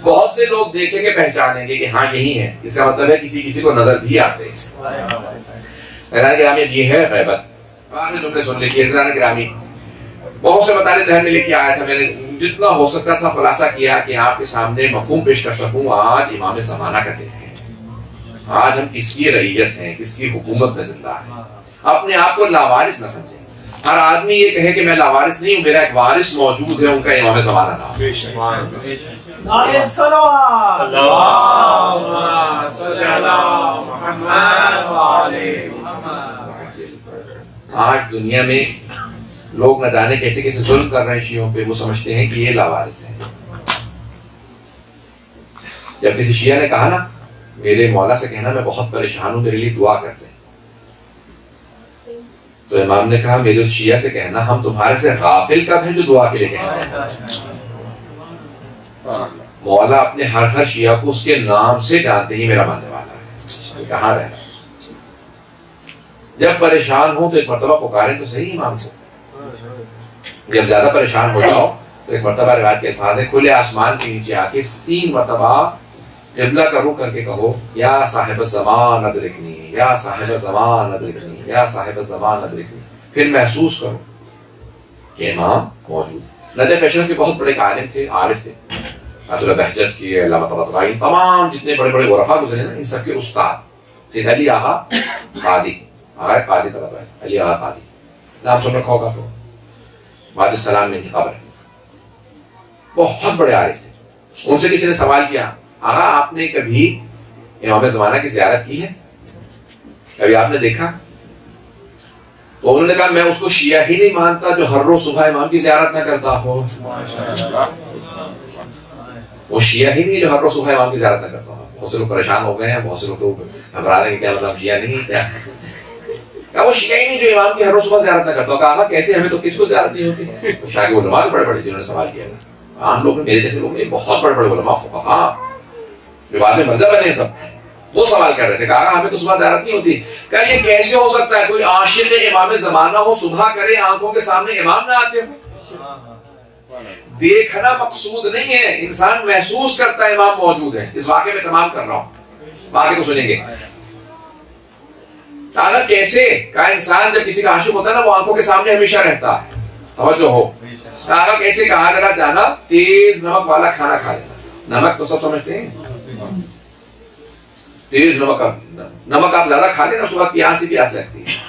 بہت سے لوگ دیکھیں گے پہچانیں گے کہ ہاں یہی ہے. اس کا مطلب ہے کسی کو نظر بھی آتے ہیں. حضرات گرامی یہ ہے غیبت. آخر جملے سن لیجیے. حضرات گرامی بہت سے مطالعے ذہن میں لکھ کے آیا تھا. میں نے جتنا ہو سکتا تھا خلاصہ کیا کہ آپ کے سامنے مفہوم پیش کر سکوں. آج امام زمانہ کا دن ہے. آج ہم کس کی رعیت ہیں، کس کی حکومت میں زندہ ہیں. اپنے آپ کو لاوارث نہ سمجھیں. ہر آدمی یہ کہے کہ میں لاوارث نہیں ہوں، میرا ایک وارث موجود ہے، ان کا امام زمانہ نام. آج دنیا میں لوگ نہ جانے کیسے کیسے ظلم کر رہے ہیں شیعوں پہ. وہ سمجھتے ہیں کہ یہ لاوارث ہیں. جب کسی شیعہ نے کہا نا میرے مولا سے کہنا میں بہت پریشان ہوں، میرے لیے دعا کرتے ہیں، تو امام نے کہا میرے اس شیعہ سے کہنا ہم تمہارے سے غافل کب ہیں جو دعا کے لیے کہنا ہے. مولا اپنے ہر شیعہ کو اس کے نام سے جانتے ہی میرا ماننے والا ہے. کہاں رہنا جب پریشان ہو تو ایک مرتبہ پکاریں تو صحیح امام کو. جب زیادہ پریشان ہو جاؤ تو ایک مرتبہ روایت کے الفاظ ہے کھلے آسمان کے نیچے آ کے 3 مرتبہ قبلہ کا رخ کر کے کہو یا صاحب الزمان ادرکنی، یا صاحب الزمان ادرکنی، یا صاحب الزمان ادرکنی. پھر محسوس کرو کہ امام موجود. نجف اشرف کے بہت بڑے عالم تھے، عارف تھے. آیت اللہ بہجت کی، علامہ طباطبائی، تمام جتنے بڑے بڑے عرفاء گزرے نا ان سب کے استاد سید علی آغا قادی. آغا قادی طباطبائی، علی آغا قادی نام سن رکھا ہوگا. تو وادی السلام میں ان کی قبر ہے. بہت بڑے عارف تھے. ان سے کسی نے سوال کیا آغا آپ نے کبھی امام زمانہ کی زیارت کی ہے؟ کبھی آپ نے دیکھا؟ تو انہوں نے کہا میں اس کو شیعہ ہی نہیں مانتا جو ہر روز صبح امام کی زیارت نہ کرتا ہو. وہ شیعہ ہی نہیں جو ہر روز صبح امام کی زیارت نہ کرتا ہو. بہت سے لوگ پریشان ہو گئے ہیں، بہت سے لوگ تو گھبرا رہے ہیں کہ کیا مطلب شیعہ نہیں کیا. وہ شیعہ ہی نہیں جو امام کی ہر روز صبح زیارت نہ کرتا ہو. کہا کیسے ہمیں تو کس کو زیارت نہیں ہوتی؟ شاہ کے علماء بڑے بڑے جنہوں نے سوال کیا تھا. عام لوگ میرے جیسے لوگ نہیں، بہت بڑے بڑے علماء فقہاء جو بعد میں منظر بنے سب. وہ سوال کر رہے تھے، کہا ہمیں تو صبح زیارت نہیں ہوتی. کہا یہ کیسے ہو سکتا ہے کوئی عاشق امام زمانہ ہو، صبح کرے آنکھوں کے سامنے امام نہ آتے ہو؟ دیکھنا مقصود نہیں ہے، انسان محسوس کرتا ہے امام موجود ہے. اس واقعے میں تمام کر رہا ہوں، واقعے کو سنیں گے. اگر کیسے کہا انسان جب کسی کا عاشق ہوتا ہے نا وہ آنکھوں کے سامنے ہمیشہ رہتا ہے. توجہ ہو. کہا کیسے؟ کہا ذرا جانا تیز نمک والا کھانا کھا لینا. نمک تو سب سمجھتے ہیں، تیز نمک آپ زیادہ کھا لینا صبح پیاس ہی پیاس لگتی ہے.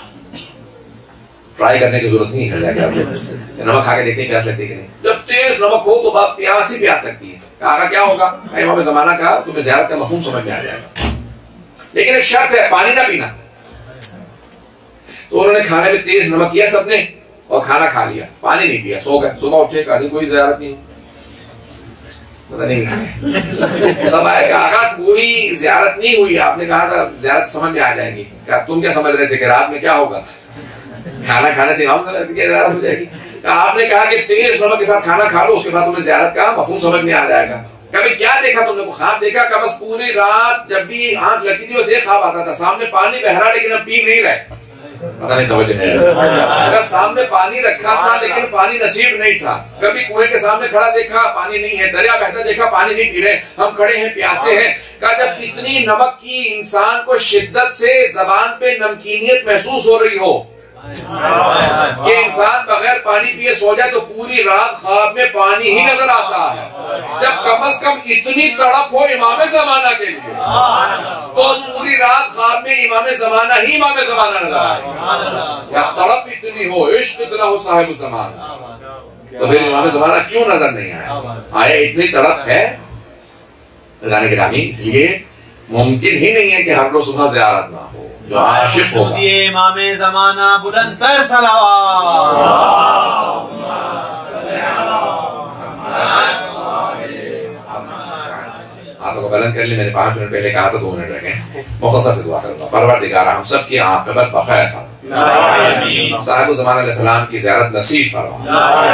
ٹرائی کرنے کی ضرورت نہیں ہے، نمک کھا کے دیکھتے ہیں پیاس لگتی ہے کہ نہیں. جب تیز نمک ہو تو پیاس ہی پیاس لگتی ہے. کہا کیا ہوگا؟ امام زمانہ کہا تمہیں زیارت کا مفہوم سمجھ میں آ جائے گا، لیکن ایک شرط ہے، پانی نہ پینا. تو انہوں نے کھانے میں تیز نمک کیا سب نے اور کھانا کھا لیا، پانی نہیں پیا، سو گئے. صبح اٹھے کہا نہیں کوئی زیارت نہیں، پتہ نہیں سب آئے کہا کوئی زیارت نہیں ہوئی. آپ نے کہا تھا زیارت سمجھ میں آ جائے گی. کہا تم کیا سمجھ رہے تھے کہ رات میں کیا ہوگا؟ کھانا کھانے سے امام سمجھ کے زیارت ہو جائے گی؟ آپ نے کہا کہ تیز نمک کے ساتھ کھانا کھا لو، اس کے بعد تمہیں زیارت کا مفہوم سمجھ میں آ جائے گا. کبھی کیا دیکھا تم نے؟ کو خواب دیکھا؟ کہ بس پوری رات جب بھی آنکھ لگتی تھی بس ایک خواب آتا تھا، سامنے پانی بہ رہا لیکن اب پی نہیں رہے. پتہ نہیں توجہ ہے. سامنے پانی رکھا تھا لیکن پانی نصیب نہیں تھا. کبھی کنویں کے سامنے کھڑا دیکھا پانی نہیں ہے، دریا بہتا دیکھا پانی نہیں پی رہے، ہم کھڑے ہیں پیاسے ہیں. کہا جب اتنی نمک کی انسان کو شدت سے زبان پہ نمکینیت محسوس ہو رہی ہو کہ انسان بغیر پانی پیے سو جائے تو پوری رات خواب میں پانی ہی نظر آتا ہے. جب کم از کم اتنی تڑپ ہو امام زمانہ کے لیے تو پوری رات خواب میں امام زمانہ ہی امام زمانہ نظر آئے. جب تڑپ اتنی ہو، عشق اتنا ہو صاحب الزمان، تو پھر امام زمانہ کیوں نظر نہیں آیا؟ آیا اتنی تڑپ ہے. رضوان گرامی اس لیے ممکن ہی نہیں ہے کہ ہر روز صبح زیارت نہ ہو. جو عاشق ہوگا امام زمانہ بلند تر صلوات. ہاتھوں کو بلند کر لی. میں نے 5 منٹ پہلے کہا تھا 2 منٹ رہ گئے. مختصر سے دعا کروں گا. پروردگار ہم سب کی عاقبت بخیر فرما. صاحب زمانہ علیہ السلام کی زیارت نصیب فرما،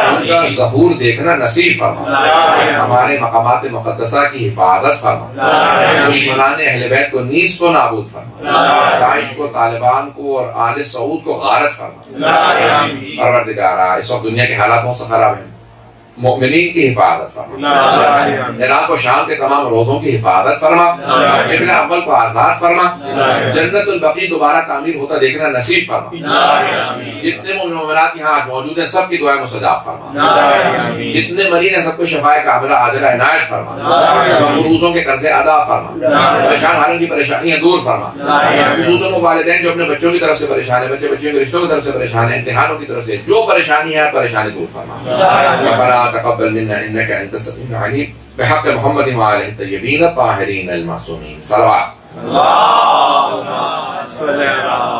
ان کا ظہور دیکھنا نصیب فرما، ہمارے مقامات مقدسہ کی حفاظت فرما، دشمنان اہل بیت کو نیز کو نابود فرما، داعش کو، طالبان کو اور آل سعود کو غارت فرما. پروردگارا اس وقت دنیا کے حالات بہت سے خراب ہیں، مؤمنین کی حفاظت فرما، عراق و شام کے تمام روضوں کی حفاظت فرما، ابن اول کو آزاد فرما، جنت البقیع دوبارہ تعمیر ہوتا دیکھنا نصیب فرما. جتنے مومنات یہاں آج موجود ہیں سب کی دعائیں مستجاب فرما، جتنے مریض ہیں سب کو شفائے کاملہ عاجلہ عنایت فرما، مقروضوں کے قرضے ادا فرما، پریشان حالوں کی پریشانیاں دور فرما، خصوصاً وہ والدین جو اپنے بچوں کی طرف سے پریشان ہیں، بچے بچیوں کے رشتوں کی طرف سے پریشان ہیں، امتحانوں کی طرف سے جو پریشانی ہے پریشانی دور فرما. تقبل منا انك انت السميع العليم بحق محمد وآله الطيبين الطاهرين المعصومين. صلوات. اللهم صل على